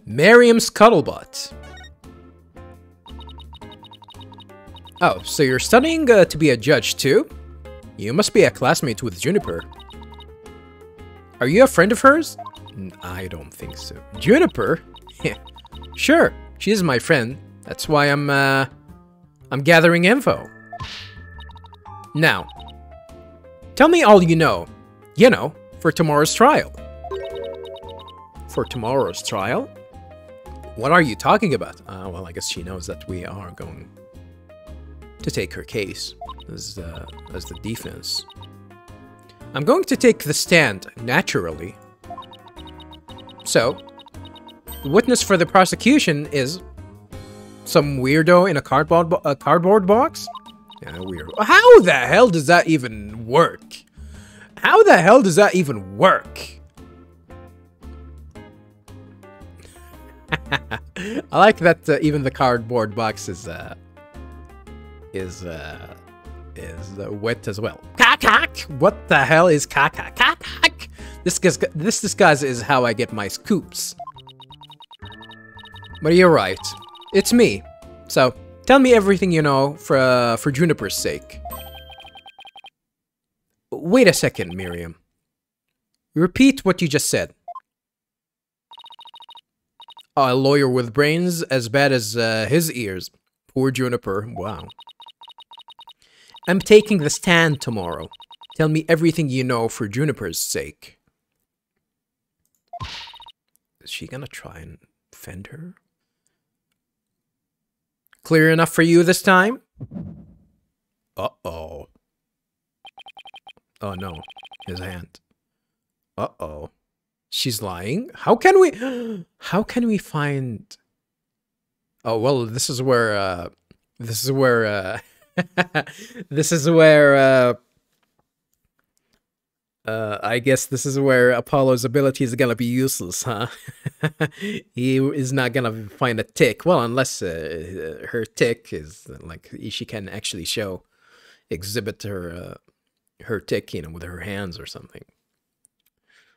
Miriam Scuttlebutt. Oh, so you're studying to be a judge too? You must be a classmate with Juniper. Are you a friend of hers? I don't think so. Juniper? Sure, she's my friend. That's why I'm gathering info. Now, tell me all you know. You know, for tomorrow's trial. For tomorrow's trial? What are you talking about? Well, I guess she knows that we are going to take her case as the defense. I'm going to take the stand, naturally. So, the witness for the prosecution is some weirdo in a cardboard box? Yeah, weird. How the hell does that even work? How the hell does that even work? I like that even the cardboard box is wet as well. Kakak! What the hell is kakak? Kakak! This disguise is how I get my scoops. But you're right. It's me. So, tell me everything you know for Juniper's sake. Wait a second, Miriam. Repeat what you just said. A lawyer with brains as bad as his ears. Poor Juniper. Wow. I'm taking the stand tomorrow. Tell me everything you know for Juniper's sake. Is she gonna try and defend her? Clear enough for you this time? Uh-oh. Oh no. His hand. Uh-oh. She's lying? How can we find... Oh, well, this is where I guess this is where Apollo's ability is gonna be useless, huh? He is not gonna find a tick. Well, unless her tick is, like, she can actually exhibit her tick, you know, with her hands or something.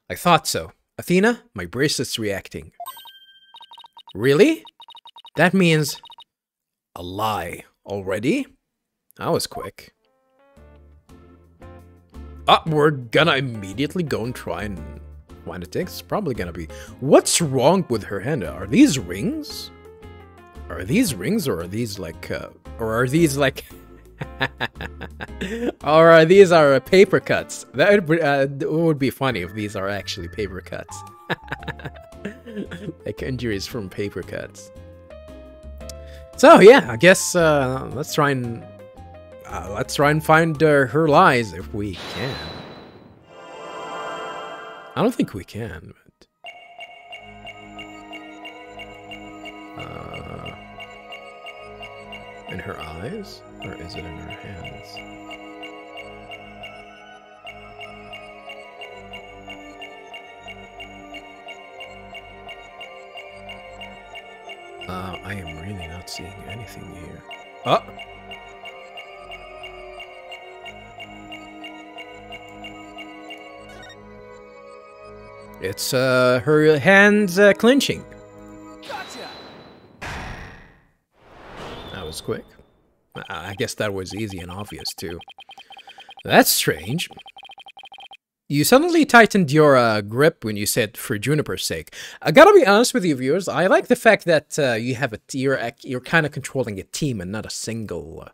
I thought so. Athena, my bracelet's reacting. Really? That means a lie already? That was quick. We're gonna immediately go and try and find a tick. It's probably gonna be... What's wrong with her hand? Are these rings? Are these rings, or are these like... or are these like... or these are paper cuts? That would be funny if these are actually paper cuts. Like injuries from paper cuts. So yeah, I guess let's try and find her lies if we can. I don't think we can, but in her eyes, or is it in her hands? I am really not seeing anything here. Oh! It's her hands clenching. Gotcha. That was quick. I guess that was easy and obvious too. That's strange. You suddenly tightened your grip when you said "for Juniper's sake." I gotta be honest with you, viewers. I like the fact that you have you're kind of controlling a team and not a single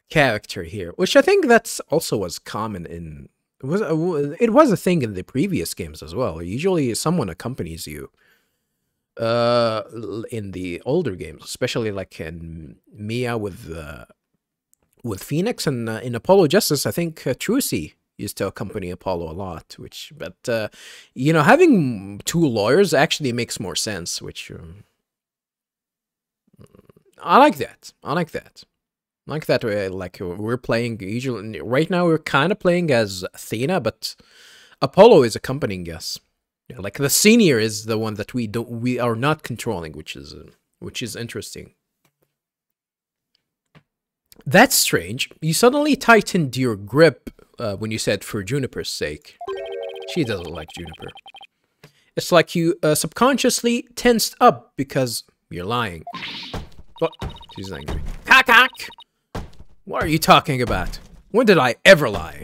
character here, which I think that's also was common in. It was a thing in the previous games as well. Usually, someone accompanies you. In the older games, especially like in Mia with Phoenix, and in Apollo Justice, I think Trucy used to accompany Apollo a lot. But you know, having two lawyers actually makes more sense. Which I like that. I like that. Like that way, like we're playing usually right now. We're kind of playing as Athena, but Apollo is accompanying us. Yeah, like the senior is the one that we are not controlling, which is interesting. That's strange. You suddenly tightened your grip when you said "for Juniper's sake." She doesn't like Juniper. It's like you subconsciously tensed up because you're lying. What? She's angry. Cock! What are you talking about? When did I ever lie?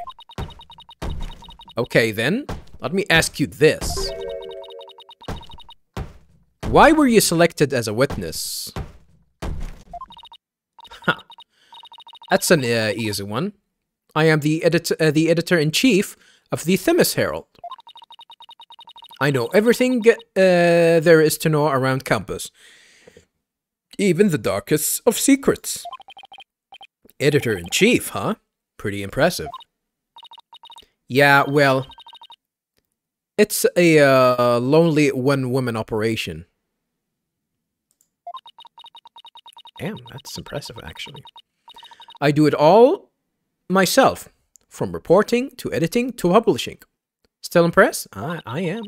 Okay then, let me ask you this. Why were you selected as a witness? Huh. That's an easy one. I am the editor-in-chief of the Themis Herald. I know everything there is to know around campus. Even the darkest of secrets. Editor-in-chief, huh? Pretty impressive. Yeah, well, it's a lonely one-woman operation. Damn, that's impressive, actually. I do it all myself, from reporting to editing to publishing. Still impressed? I am.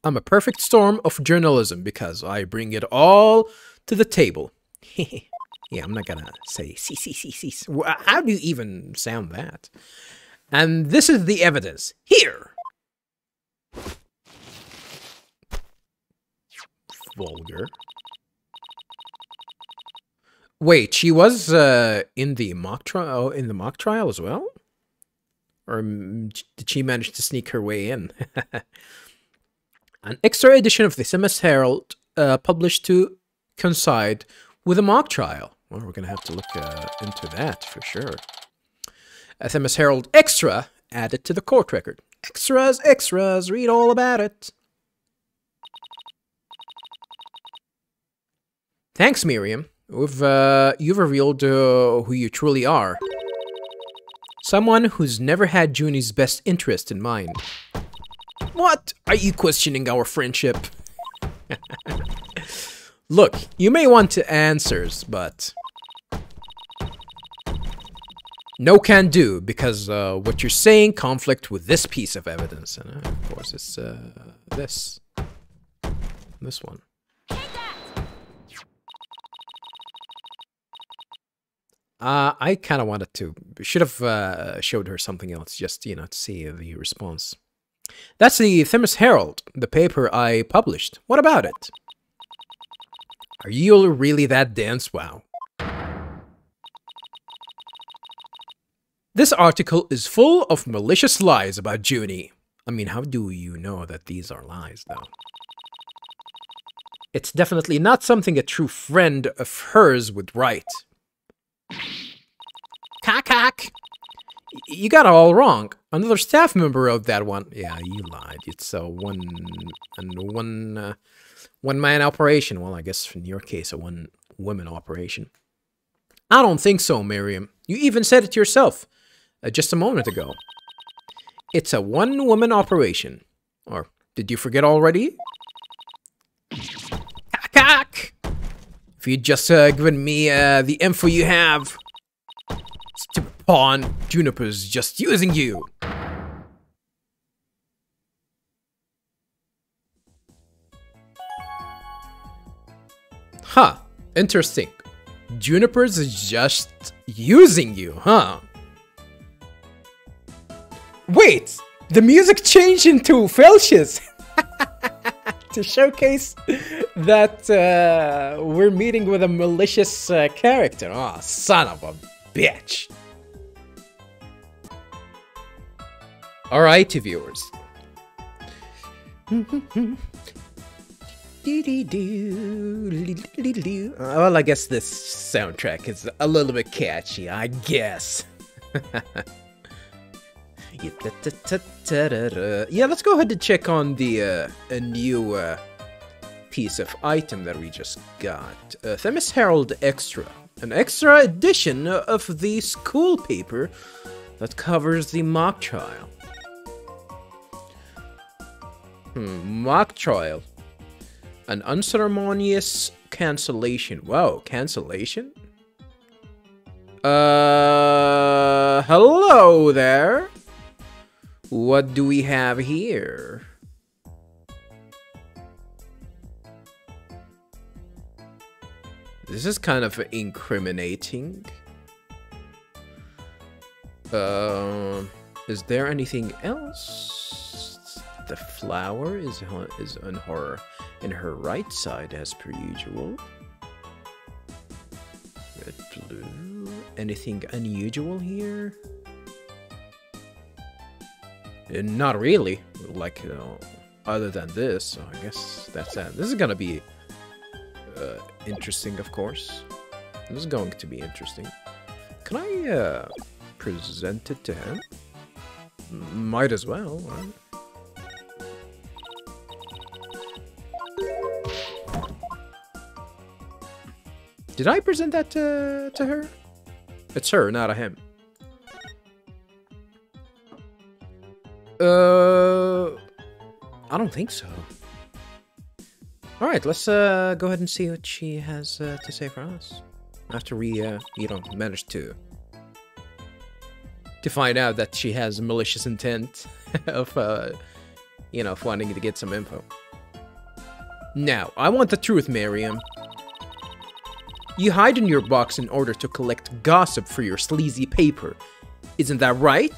I'm a perfect storm of journalism because I bring it all to the table. Yeah, I'm not gonna say see. How do you even sound that? And this is the evidence. Here! Vulgar. Wait, she was in the mock trial as well? Or did she manage to sneak her way in? An extra edition of the Themis Herald published to coincide with a mock trial. Well, we're going to have to look into that for sure. A Themis Herald Extra added to the court record. Extras, read all about it. Thanks, Miriam. You've revealed who you truly are. Someone who's never had Junie's best interest in mind. What? Are you questioning our friendship? Look, you may want answers, but no can do, because what you're saying conflict with this piece of evidence. And of course, it's this one. I kind of wanted to, should have showed her something else, just, you know, to see the response. That's the Themis Herald, the paper I published. What about it? Are you really that dense? Wow. This article is full of malicious lies about Junie. I mean, how do you know that these are lies, though? It's definitely not something a true friend of hers would write. Cock! You got it all wrong. Another staff member wrote that one. Yeah, you lied. It's a one-man operation. Well, I guess in your case, a one-woman operation. I don't think so, Miriam. You even said it yourself just a moment ago. It's a one-woman operation. Or did you forget already? Cock! If you'd just given me the info you have. Stupid pawn. Juniper's just using you. Huh. Interesting. Juniper's is just using you, huh? Wait! The music changed into Felcius! To showcase that we're meeting with a malicious character. Oh, son of a bitch. Alright, viewers. Well, I guess this soundtrack is a little bit catchy, I guess. Yeah, let's go ahead and check on the a new piece of item that we just got. Themis Herald Extra. An extra edition of the school paper that covers the mock trial. Mock trial. An unceremonious cancellation. Wow, cancellation? Hello there. What do we have here? This is kind of incriminating. Is there anything else the flower is on her right side as per usual. Red, blue. Anything unusual here? Not really. Like, other than this, so I guess that's that. This is gonna be interesting, of course. This is going to be interesting. Can I present it to him? Might as well, right? Did I present that to her? It's her, not a him. I don't think so. Alright, let's go ahead and see what she has to say for us. After we, manage to find out that she has malicious intent of, of wanting to get some info. Now, I want the truth, Miriam. You hide in your box in order to collect gossip for your sleazy paper. Isn't that right?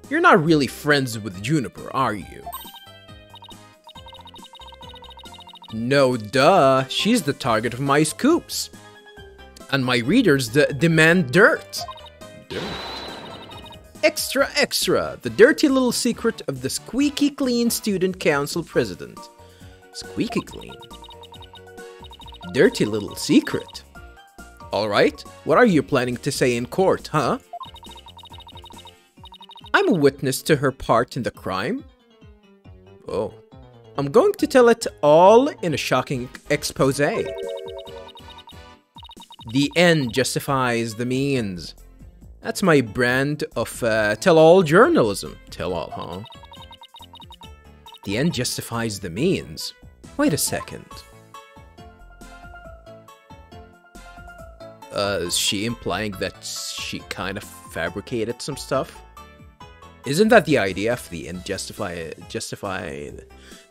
You're not really friends with Juniper, are you? No, duh. She's the target of my scoops. And my readers demand dirt. Dirt? Extra, extra. The dirty little secret of the squeaky clean student council president. Squeaky clean? Dirty little secret. Alright, what are you planning to say in court, huh? I'm a witness to her part in the crime. Oh. I'm going to tell it all in a shocking expose. The end justifies the means. That's my brand of tell-all journalism. Tell-all, huh? The end justifies the means. Wait a second. Is she implying that she kind of fabricated some stuff? Isn't that the idea of the end justify?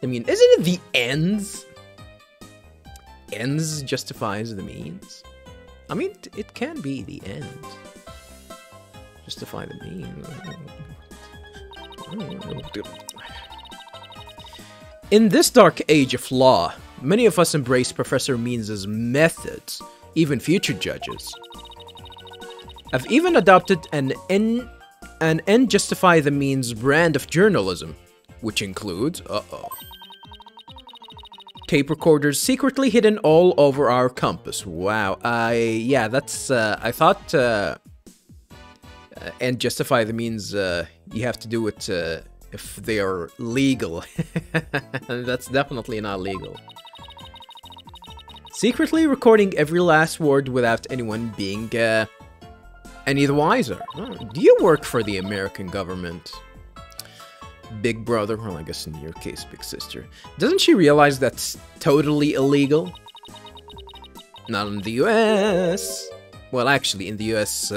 I mean, isn't it the ends? Ends justifies the means? I mean, it can be the end. Justify the means. In this dark age of law, many of us embrace Professor Means' methods, even future judges. I've even adopted an end justify the means brand of journalism, which includes, tape recorders secretly hidden all over our campus. Wow, yeah, that's, I thought, and justify the means, you have to do it, if they are legal. That's definitely not legal. Secretly recording every last word without anyone being, any the wiser. Oh, do you work for the American government? Big brother, well, I guess in your case, big sister. Doesn't she realize that's totally illegal? Not in the US. Well, actually, in the US,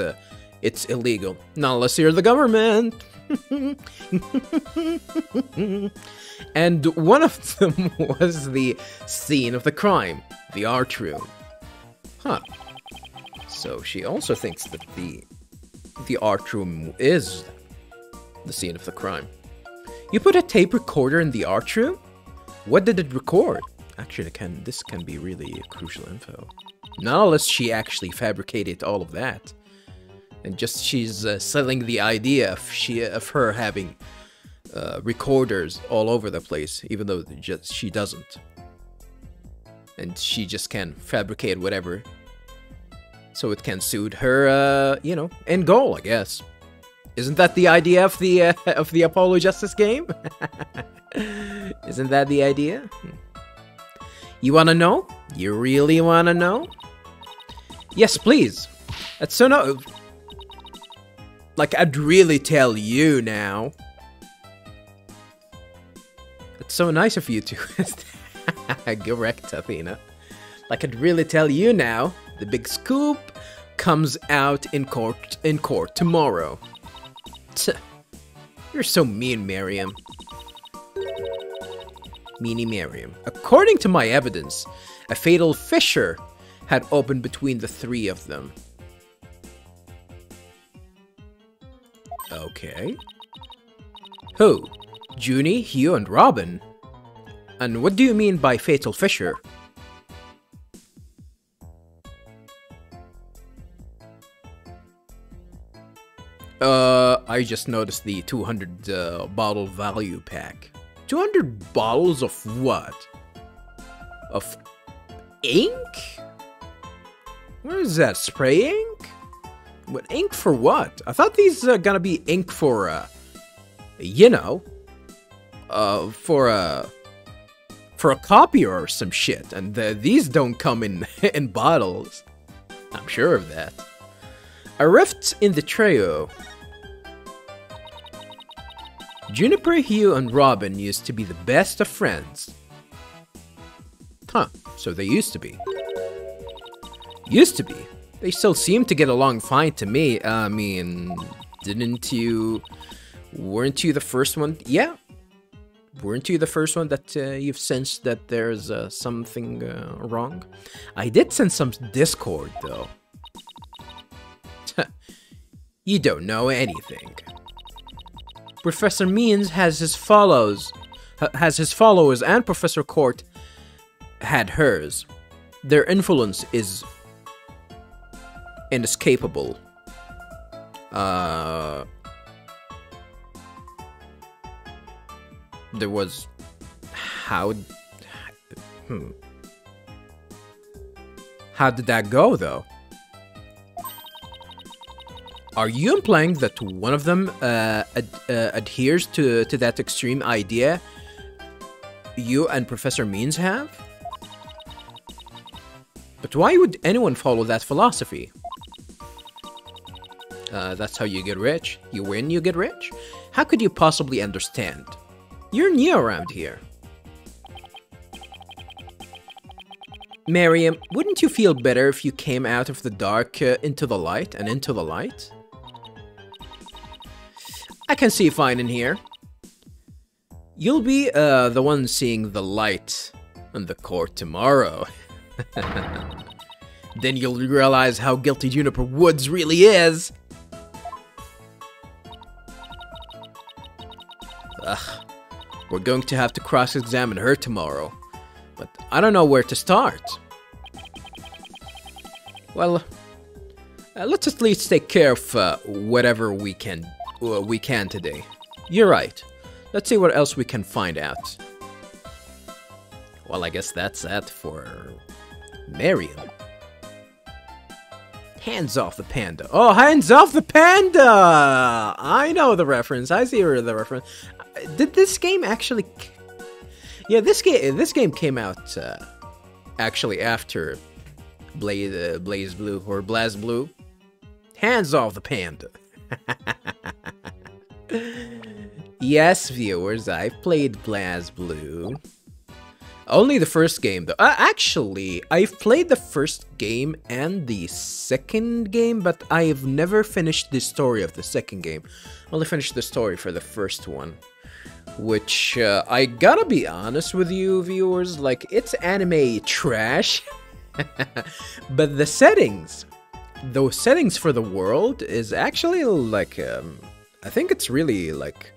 it's illegal. Not unless you're the government. And one of them was the scene of the crime, the art room. Huh. So she also thinks that the art room is the scene of the crime. You put a tape recorder in the art room? What did it record? Actually, this can be really crucial info. Not unless she actually fabricated all of that. And just she's selling the idea of her having recorders all over the place, even though she doesn't. And she just can fabricate whatever, so it can suit her, end goal, I guess. Isn't that the idea of the Apollo Justice game? Isn't that the idea? You wanna know? You really wanna know? Yes, please. That's so no. Like, I'd really tell you now. It's so nice of you to. Correct, Athena. Like, I'd really tell you now. The big scoop comes out in court tomorrow. You're so mean, Miriam. Meanie Miriam. According to my evidence, a fatal fissure had opened between the three of them. Okay. Who? Junie, Hugh, and Robin? And what do you mean by Fatal Fissure? I just noticed the 200 bottle value pack. 200 bottles of what? Of ink? What is that, spray ink? What, ink for what? I thought these are gonna be ink for, you know, for a copier or some shit, and these don't come in in bottles. I'm sure of that. A rift in the trio. Juniper, Hugh, and Robin used to be the best of friends. Huh, so they used to be. Used to be? They still seem to get along fine to me. I mean, weren't you the first one? Yeah. Weren't you the first one that you've sensed that there's something wrong? I did sense some discord, though. You don't know anything. Professor Means has his followers, and Professor Court had hers. Their influence is inescapable. There was... How did that go, though? Are you implying that one of them adheres to that extreme idea you and Professor Means have? But why would anyone follow that philosophy? That's how you get rich? You win, you get rich? How could you possibly understand? You're new around here. Miriam, wouldn't you feel better if you came out of the dark into the light and into the light? I can see fine in here. You'll be the one seeing the light in the court tomorrow. Then you'll realize how guilty Juniper Woods really is. Ugh. We're going to have to cross-examine her tomorrow. But I don't know where to start. Well, let's at least take care of whatever we can today. You're right. Let's see what else we can find out. Well, I guess that's that for Miriam. Hands off the panda. Oh, hands off the panda! I know the reference. I see the reference. Did this game actually... Yeah, this game came out actually after Blaze Blue or Blaz Blue. Hands off the panda. Yes, viewers, I've played Blaz Blue. Only the first game, though. Actually, I've played the first game and the second game, but I've never finished the story of the second game. Only finished the story for the first one. Which, I gotta be honest with you, viewers, like, it's anime trash. But the settings, those settings for the world is actually, like, I think it's really, like,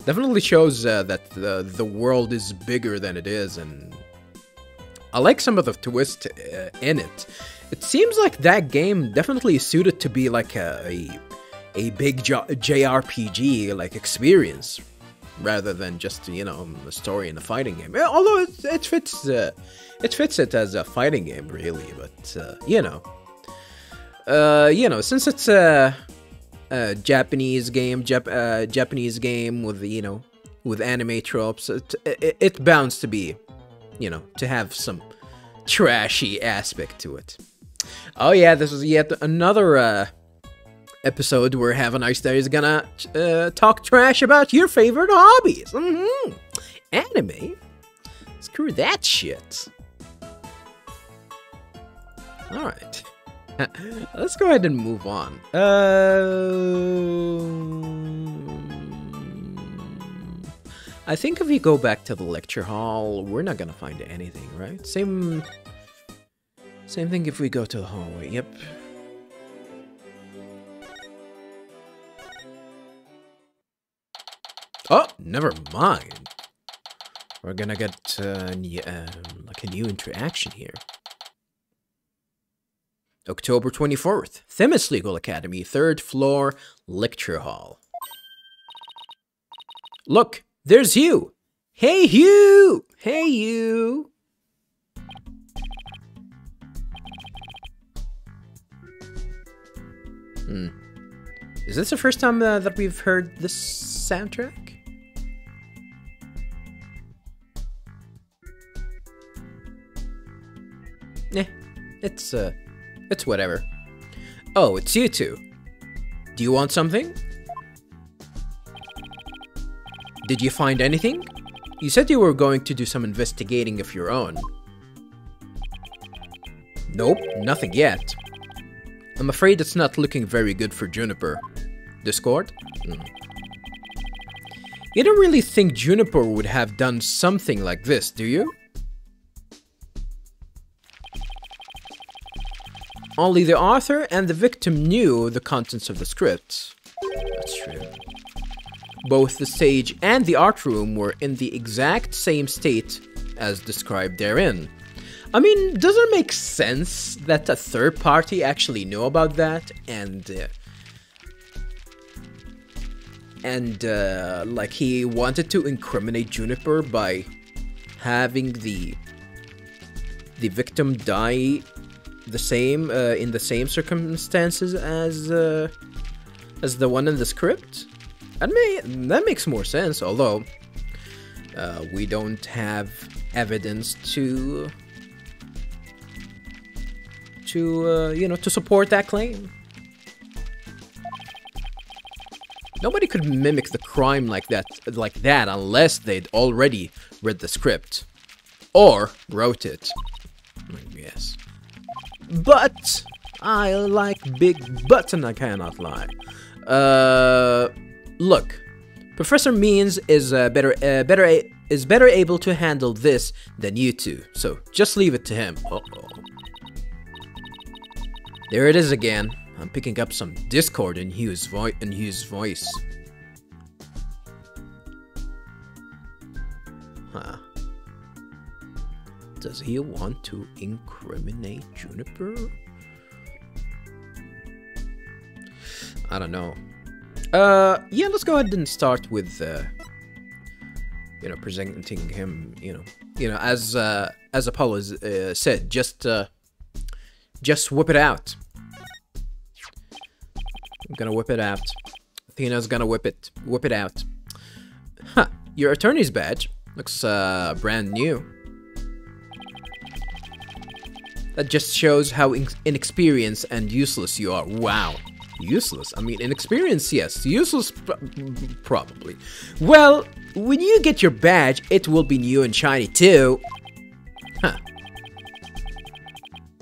definitely shows that the world is bigger than it is, and I like some of the twists in it. It seems like that game definitely is suited to be like a big JRPG like experience, rather than just, you know, a story in a fighting game. Although it fits it as a fighting game, really. But you know, since it's a Japanese game with, you know, with anime tropes, it bounds to be, you know, to have some trashy aspect to it. Oh yeah, this is yet another episode where Have a Nice Day is gonna talk trash about your favorite hobbies. Anime? Screw that shit. Alright. Let's go ahead and move on. I think if we go back to the lecture hall, we're not gonna find anything, right? Same thing if we go to the hallway. Yep. Oh, never mind. We're gonna get like a new interaction here. October 24th, Themis Legal Academy, 3rd floor, lecture hall. Look, there's Hugh. Hey, Hugh! Hey, Hugh! Is this the first time that we've heard this soundtrack? It's whatever. Oh, it's you two. Do you want something? Did you find anything? You said you were going to do some investigating of your own. Nope, nothing yet. I'm afraid it's not looking very good for Juniper. Discord? You don't really think Juniper would have done something like this, do you? Only the author and the victim knew the contents of the script. That's true. Both the stage and the art room were in the exact same state as described therein. I mean, does it make sense that a third party actually knew about that and like he wanted to incriminate Juniper by having the victim die the same in the same circumstances as the one in the script? That makes more sense, although we don't have evidence to support that claim. Nobody could mimic the crime like that unless they'd already read the script or wrote it. Yes. But I like big butts and I cannot lie. Look, Professor Means is better able to handle this than you two, so just leave it to him. Uh-oh. There it is again. I'm picking up some discord in Hugh's voice. Huh. Does he want to incriminate Juniper? I don't know. Yeah, let's go ahead and start with, presenting him, as Apollo said, just whip it out. I'm gonna whip it out. Athena's gonna whip it out. Huh, your attorney's badge looks, brand new. That just shows how inexperienced and useless you are. Wow. Useless? I mean, inexperienced, yes. Useless, probably. Well, when you get your badge, it will be new and shiny too. Huh.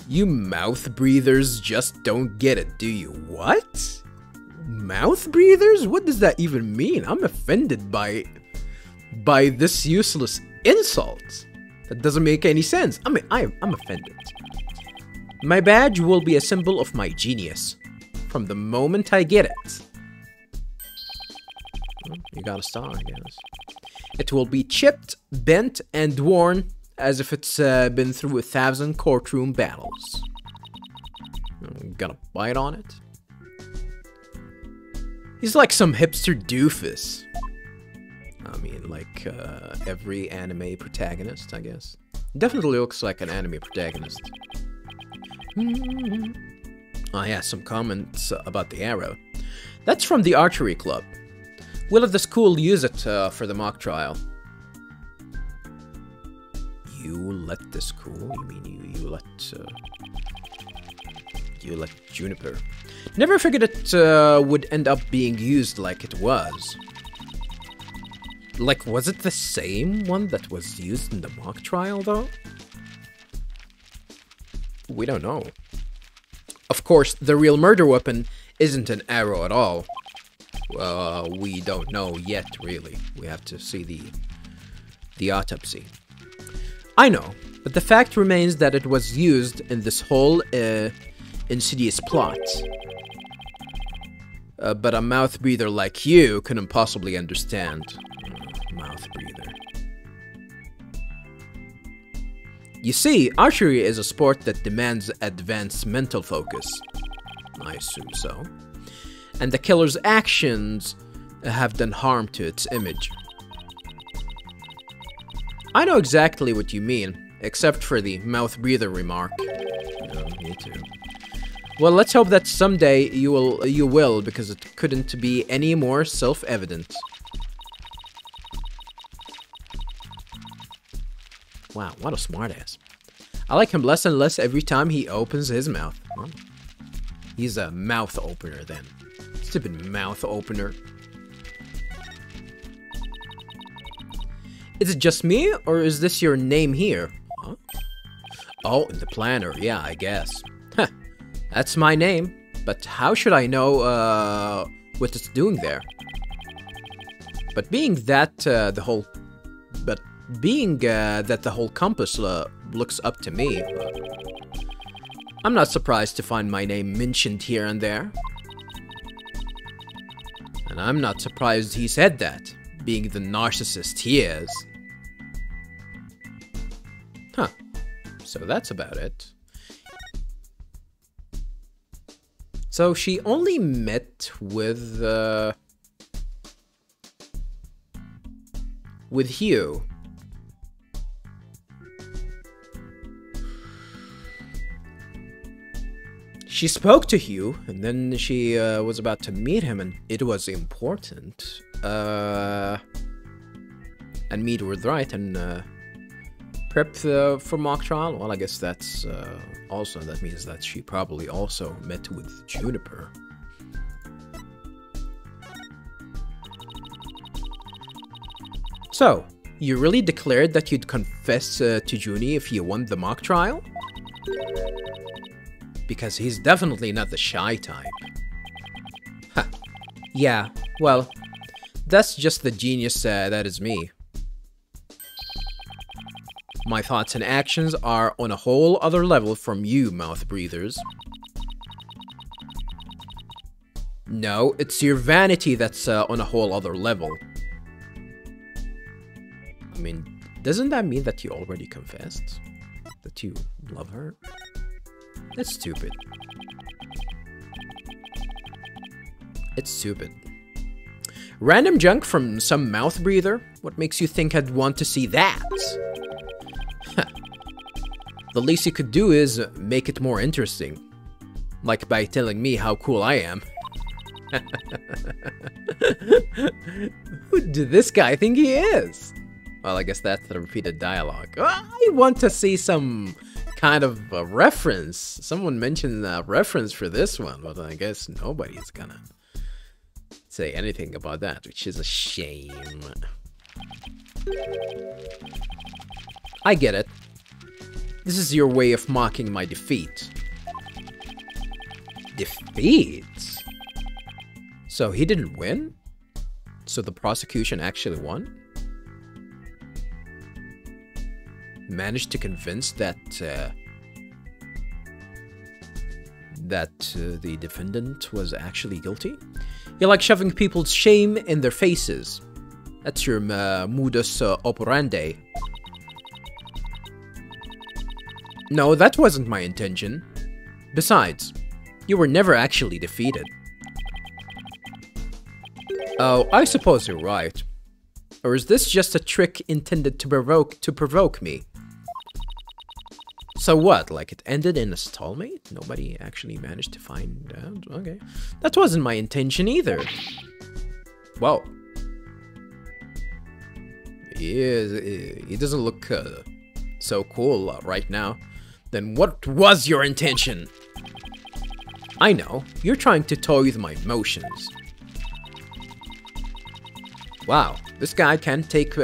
You mouth breathers just don't get it, do you? What? Mouth breathers? What does that even mean? I'm offended by this useless insult. That doesn't make any sense. I mean, I'm offended. My badge will be a symbol of my genius. From the moment I get it. Well, you got a star, I guess. It will be chipped, bent, and worn as if it's been through 1,000 courtroom battles. Got a bite on it? He's like some hipster doofus. I mean, like every anime protagonist, I guess. Definitely looks like an anime protagonist. Oh yeah, some comments about the arrow. That's from the archery club. We'll let the school use it for the mock trial. You let the school? You mean you let Juniper? Never figured it would end up being used like it was. Like, was it the same one that was used in the mock trial, though? We don't know. Of course, the real murder weapon isn't an arrow at all. We don't know yet, really. We have to see the autopsy. I know, but the fact remains that it was used in this whole insidious plot. but a mouth breather like you couldn't possibly understand. Mouth breather. You see, archery is a sport that demands advanced mental focus. I assume so. And the killer's actions have done harm to its image. I know exactly what you mean, except for the mouth breather remark. No, me too. Well, let's hope that someday you will, because it couldn't be any more self-evident. Wow, what a smartass. I like him less and less every time he opens his mouth. Well, he's a mouth opener then. Stupid mouth opener. Is it just me, or is this your name here? Huh? Oh, in the planner, yeah, I guess. Huh, that's my name, but how should I know, what it's doing there? But being that, the whole compass looks up to me, I'm not surprised to find my name mentioned here and there. And I'm not surprised he said that, being the narcissist he is. Huh. So that's about it. So she only met with Hugh. She spoke to Hugh, and then she was about to meet him, and it was important. And meet with Wright and prep for mock trial. Well, I guess that's that means that she probably also met with Juniper. So, you really declared that you'd confess to Junie if you won the mock trial? Because he's definitely not the shy type. Ha. Yeah, well, that's just the genius that is me. My thoughts and actions are on a whole other level from you, mouth breathers. No, it's your vanity that's on a whole other level. I mean, doesn't that mean that you already confessed? That you love her? It's stupid. It's stupid. Random junk from some mouth breather? What makes you think I'd want to see that? The least you could do is make it more interesting. Like by telling me how cool I am. Who did this guy think he is? Well, I guess that's the repeated dialogue. I want to see some kind of a reference. Someone mentioned a reference for this one, but I guess nobody's gonna say anything about that, which is a shame. I get it. This is your way of mocking my defeat. Defeat? So he didn't win? So the prosecution actually won? Managed to convince that the defendant was actually guilty? You like shoving people's shame in their faces. That's your modus operandi. No, that wasn't my intention. Besides, you were never actually defeated. Oh, I suppose you're right. Or is this just a trick intended to provoke me? So what, like it ended in a stalemate? Nobody actually managed to find out? Okay. That wasn't my intention either. Whoa. He doesn't look so cool right now. Then what was your intention? I know, you're trying to toy with my emotions. Wow, this guy can't take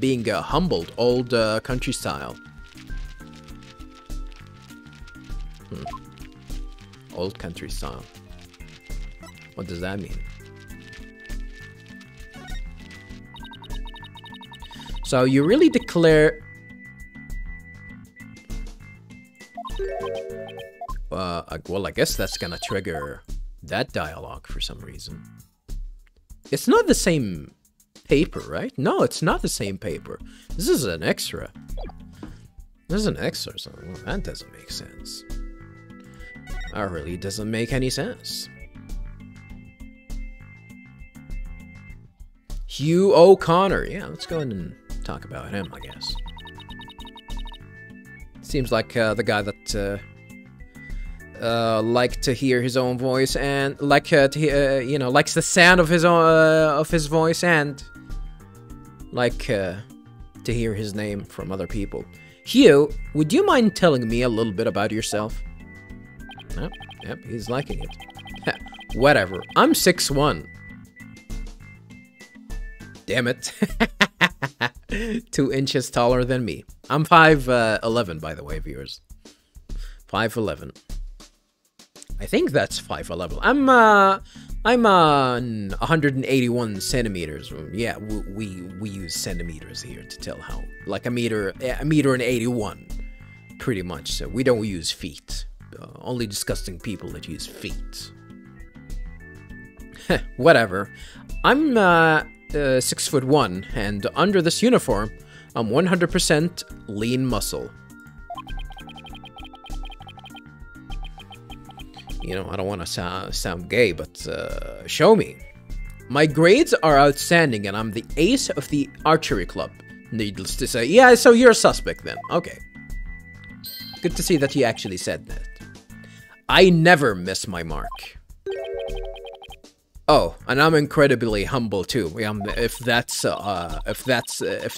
being humbled old country style. Old country style. What does that mean? So you really declare... well, I guess that's gonna trigger that dialogue for some reason. It's not the same paper, right? No, it's not the same paper. This is an extra. This is an extra, so well, that doesn't make sense. That really doesn't make any sense. Hugh O'Connor. Yeah, let's go ahead and talk about him, I guess. Seems like the guy that liked to hear his own voice and likes the sound of his voice and to hear his name from other people. Hugh, would you mind telling me a little bit about yourself? Oh, yep, he's liking it. Whatever. I'm 6'1". Damn it. 2 inches taller than me. I'm 5'11", by the way, viewers. 5'11". I think that's 5'11". I'm 181 centimeters. Yeah, we use centimeters here to tell how. Like a meter and 81, pretty much. So we don't use feet. Only disgusting people that use feet. Whatever. I'm 6'1", and under this uniform, I'm 100% lean muscle. You know, I don't want to sound gay, but show me. My grades are outstanding, and I'm the ace of the archery club. Needless to say. Yeah, so you're a suspect then. Okay. Good to see that you actually said that. I never miss my mark. Oh, and I'm incredibly humble too. If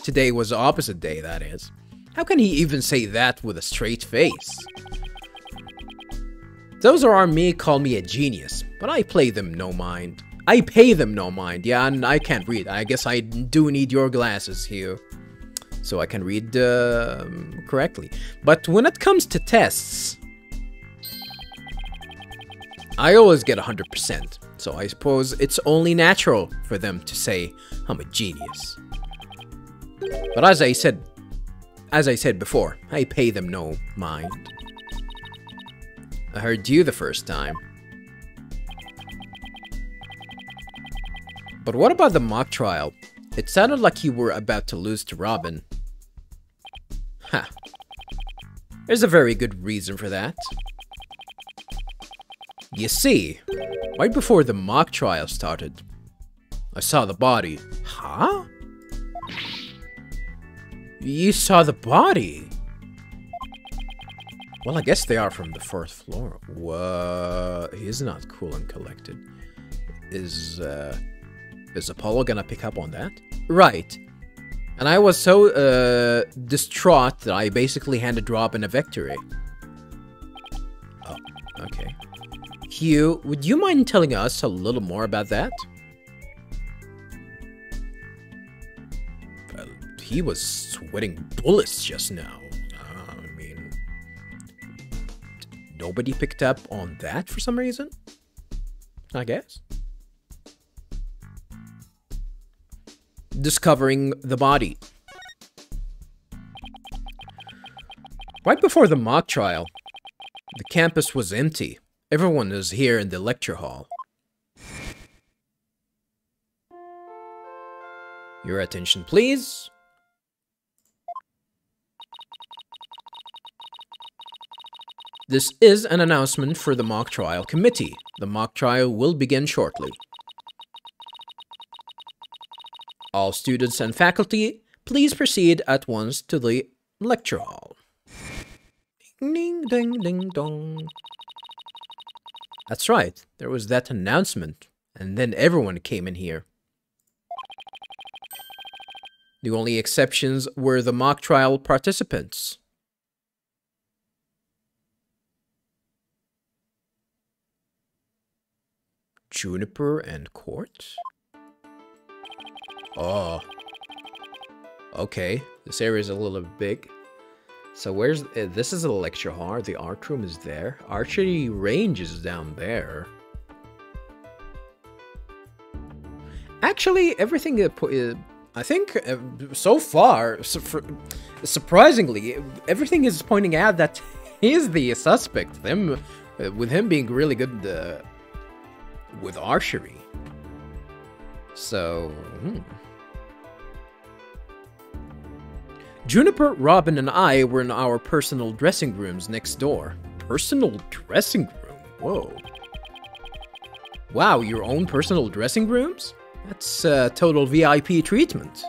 today was the opposite day, that is. How can he even say that with a straight face? Those around me call me a genius, but I pay them no mind. Yeah, and I can't read. I guess I do need your glasses here, so I can read correctly. But when it comes to tests, I always get 100%. So I suppose it's only natural for them to say I'm a genius. But as I said before, I pay them no mind. I heard you the first time. But what about the mock trial? It sounded like you were about to lose to Robin. Ha. There's a very good reason for that. You see, right before the mock trial started, I saw the body. Huh? You saw the body? Well, I guess they are from the 4th floor. What? He's not cool and collected. Is Apollo gonna pick up on that? Right. And I was so distraught that I basically handed Robin a victory. Oh, okay. Hugh, would you mind telling us a little more about that? Well, he was sweating bullets just now. I mean, nobody picked up on that for some reason? I guess. Discovering the body. Right before the mock trial, the campus was empty. Everyone is here in the lecture hall. Your attention, please. This is an announcement for the mock trial committee. The mock trial will begin shortly. All students and faculty, please proceed at once to the lecture hall. Ding, ding, ding, dong. That's right, there was that announcement, and then everyone came in here. The only exceptions were the mock trial participants. Juniper and Court? Oh. Okay, this area is a little big. So where's... this is a lecture hall. The art room is there. Archery range is down there. Actually, everything... I think so far, surprisingly, everything is pointing out that he is the suspect. With him being really good with archery. So, Juniper, Robin, and I were in our personal dressing rooms next door. Personal dressing room? Whoa. Wow, your own personal dressing rooms? That's total VIP treatment.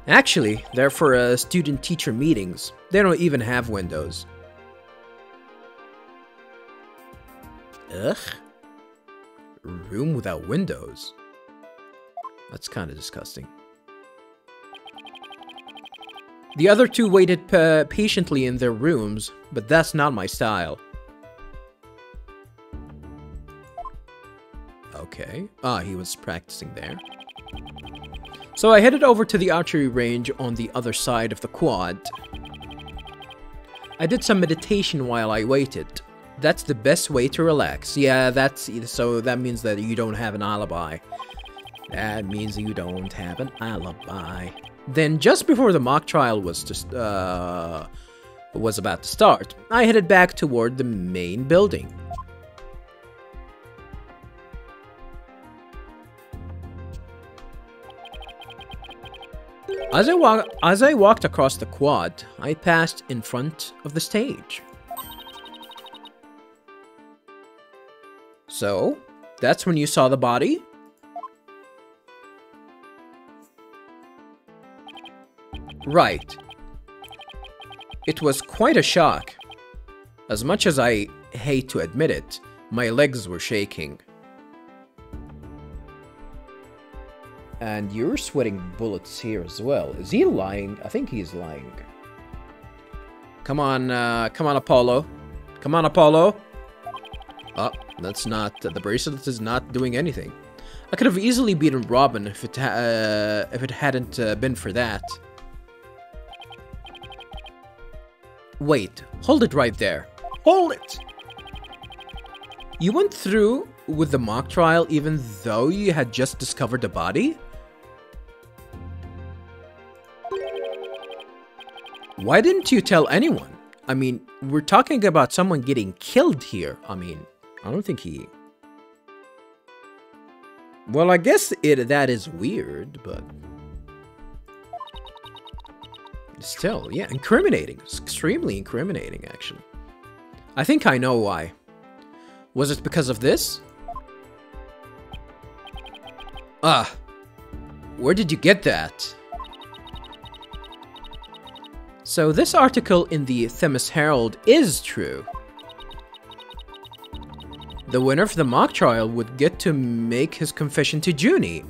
Actually, they're for student-teacher meetings. They don't even have windows. Ugh. Room without windows. That's kind of disgusting. The other two waited patiently in their rooms, but that's not my style. Okay. Ah, he was practicing there. So I headed over to the archery range on the other side of the quad. I did some meditation while I waited. That's the best way to relax. Yeah, so that means that you don't have an alibi. That means you don't have an alibi. Then, just before the mock trial was about to start, I headed back toward the main building. As I walked across the quad, I passed in front of the stage. So, that's when you saw the body? Right. It was quite a shock. As much as I hate to admit it, my legs were shaking. And you're sweating bullets here as well. Is he lying? I think he's lying. Come on, Apollo. Come on, Apollo. Oh, that's not... the bracelet is not doing anything. I could have easily beaten Robin if it hadn't been for that. Wait, hold it right there. Hold it! You went through with the mock trial even though you had just discovered the body? Why didn't you tell anyone? I mean, we're talking about someone getting killed here. I mean, I don't think he... Well, I guess that is weird, but... Still, yeah, incriminating. It's extremely incriminating, actually. I think I know why. Was it because of this? Ah. Where did you get that? So this article in the Themis Herald is true. The winner of the mock trial would get to make his confession to Junie.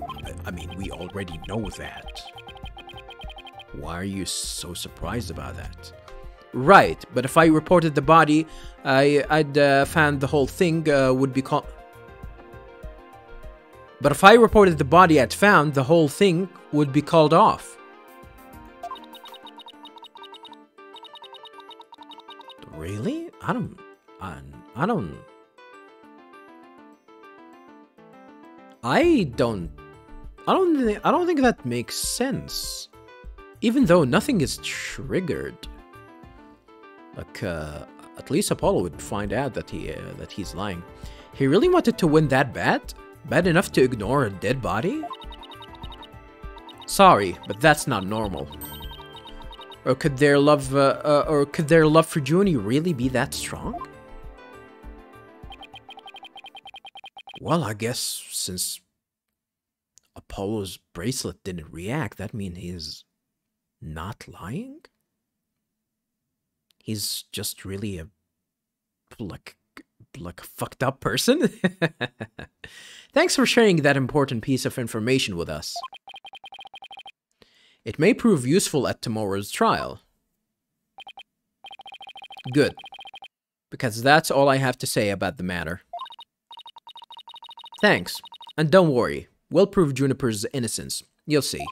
I mean, we already know that. Why are you so surprised about that? Right, but if I reported the body, I'd found the whole thing would be called... But if I reported the body I'd found, the whole thing would be called off. Really? I don't think that makes sense. Even though nothing is triggered. Like, at least Apollo would find out that he's lying. He really wanted to win that bad? Bad enough to ignore a dead body? Sorry, but that's not normal. Or could their love for Junie really be that strong? Well, I guess since Apollo's bracelet didn't react, that means he's not lying? He's just really a like a fucked up person? Thanks for sharing that important piece of information with us. It may prove useful at tomorrow's trial. Good. Because that's all I have to say about the matter. Thanks. And don't worry. We'll prove Juniper's innocence. You'll see.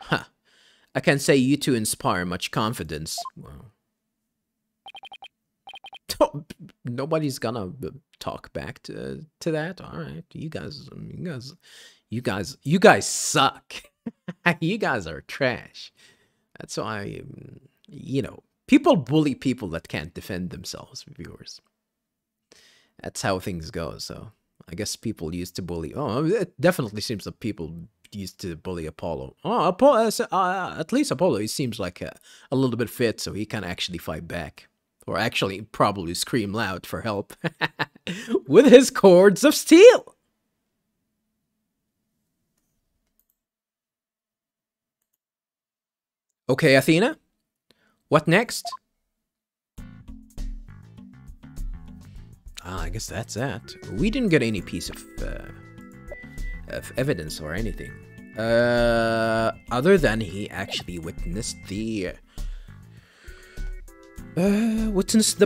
Huh. I can't say you two inspire much confidence. Well, nobody's gonna talk back to that. All right, you guys suck. You guys are trash. That's why, you know, people bully people that can't defend themselves, viewers. That's how things go, so I guess people used to bully... Oh, it definitely seems that people used to bully Apollo. Oh, at least Apollo, he seems like a little bit fit, so he can actually fight back. Or actually probably scream loud for help. With his cords of steel! Okay, Athena? What next? I guess that's that. We didn't get any piece of evidence or anything. Other than he actually witnessed the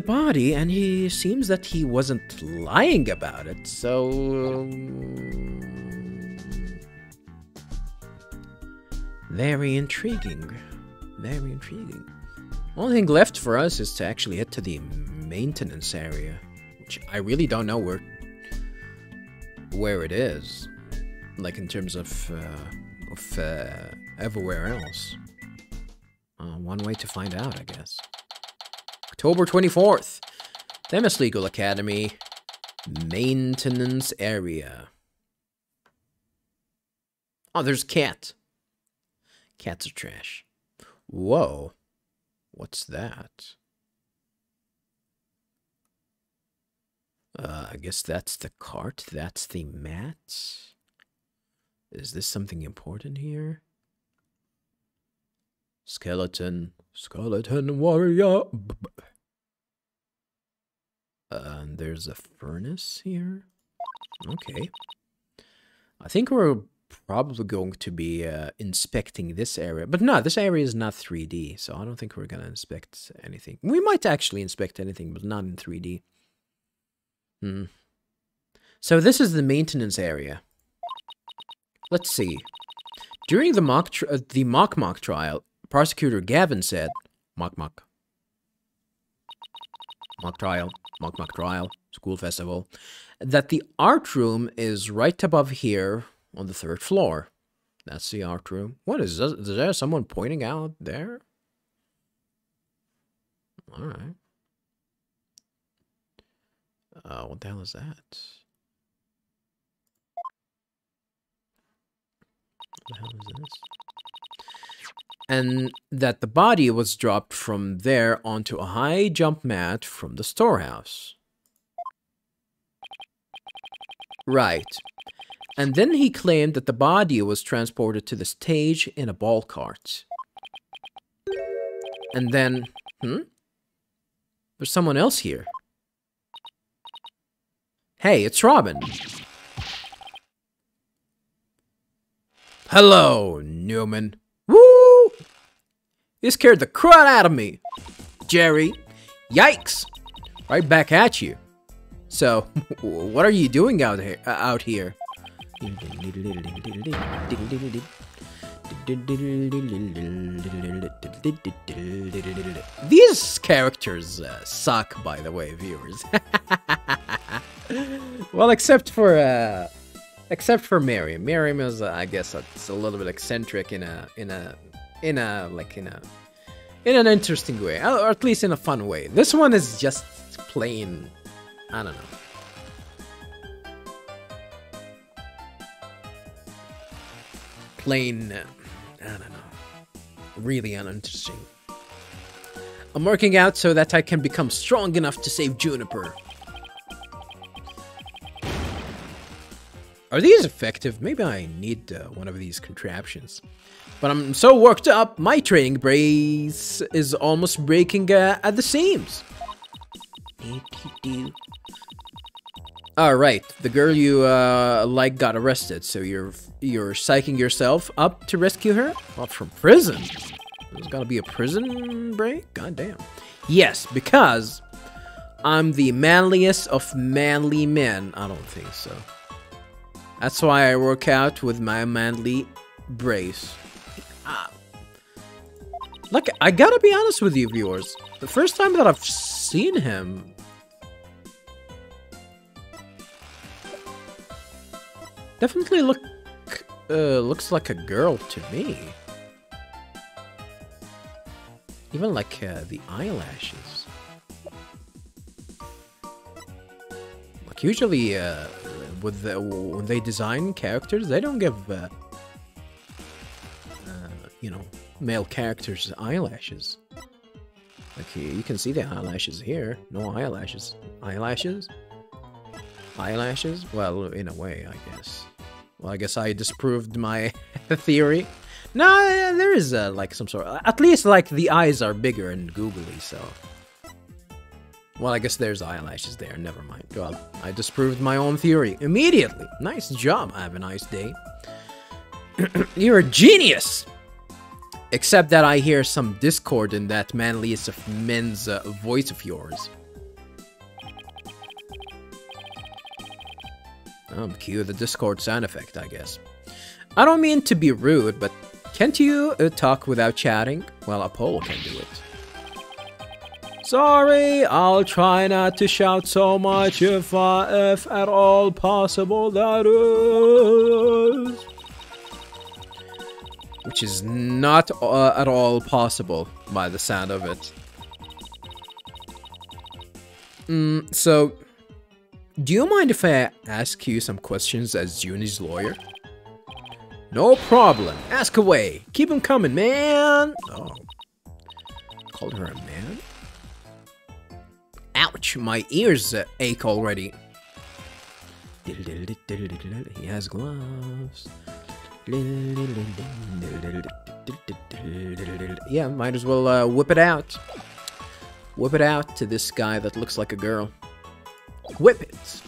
body, and he seems that he wasn't lying about it, so... very intriguing. Very intriguing. Only thing left for us is to actually head to the maintenance area, which I really don't know where it is, like in terms of everywhere else. One way to find out, I guess. October 24th, Themis Legal Academy, maintenance area. Oh, there's cat. Cats are trash. Whoa. What's that? I guess that's the cart. That's the mat. Is this something important here? Skeleton. Skeleton warrior. And there's a furnace here. Okay. I think we're probably going to be inspecting this area. But no, this area is not 3D, so I don't think we're going to inspect anything. We might actually inspect anything, but not in 3D. So this is the maintenance area. Let's see. During the mock trial, prosecutor Gavin said, mock trial, school festival, that the art room is right above here on the 3rd floor. That's the art room. What is this? Is there someone pointing out there? All right. What the hell is that? What the hell is this? And that the body was dropped from there onto a high jump mat from the storehouse. Right. And then he claimed that the body was transported to the stage in a ball cart. And then, there's someone else here. Hey, it's Robin. Hello, Newman. Woo! You scared the crud out of me, Jerry. Yikes! Right back at you. So, what are you doing out here? These characters suck, by the way, viewers. Well, except for Miriam. Miriam is, I guess, it's a little bit eccentric in an interesting way, or at least in a fun way. This one is just plain, I don't know. Plain, I don't know. Really uninteresting. I'm working out so that I can become strong enough to save Juniper. Are these effective? Maybe I need one of these contraptions. But I'm so worked up, my training brace is almost breaking at the seams. Alright, the girl you like got arrested, so you're psyching yourself up to rescue her? Well, from prison? There's gotta be a prison break? God damn. Yes, because I'm the manliest of manly men. I don't think so. That's why I work out with my manly brace. Look, I gotta be honest with you, viewers. The first time that I've seen him, definitely looks like a girl to me. Even like the eyelashes. Like, usually, when they design characters, they don't give, you know, male characters eyelashes. Like, you can see the eyelashes here. No eyelashes. Eyelashes? Eyelashes? Well, in a way, I guess. Well, I guess I disproved my theory. No, there is, like, some sort of... At least, like, the eyes are bigger and googly, so... Well, I guess there's eyelashes there. Never mind. Well, I disproved my own theory immediately. Nice job. Have a nice day. You're a genius! Except that I hear some discord in that manliest of men's voice of yours. Cue the Discord sound effect, I guess. I don't mean to be rude, but can't you talk without chatting? Well, Apollo can do it. Sorry, I'll try not to shout so much if at all possible, that is. Which is not at all possible by the sound of it. So... Do you mind if I ask you some questions as Juni's lawyer? No problem. Ask away. Keep them coming, man. Oh. Called her a man? Ouch, my ears ache already. He has gloves. Yeah, might as well whip it out. Whip it out to this guy that looks like a girl. Whip it!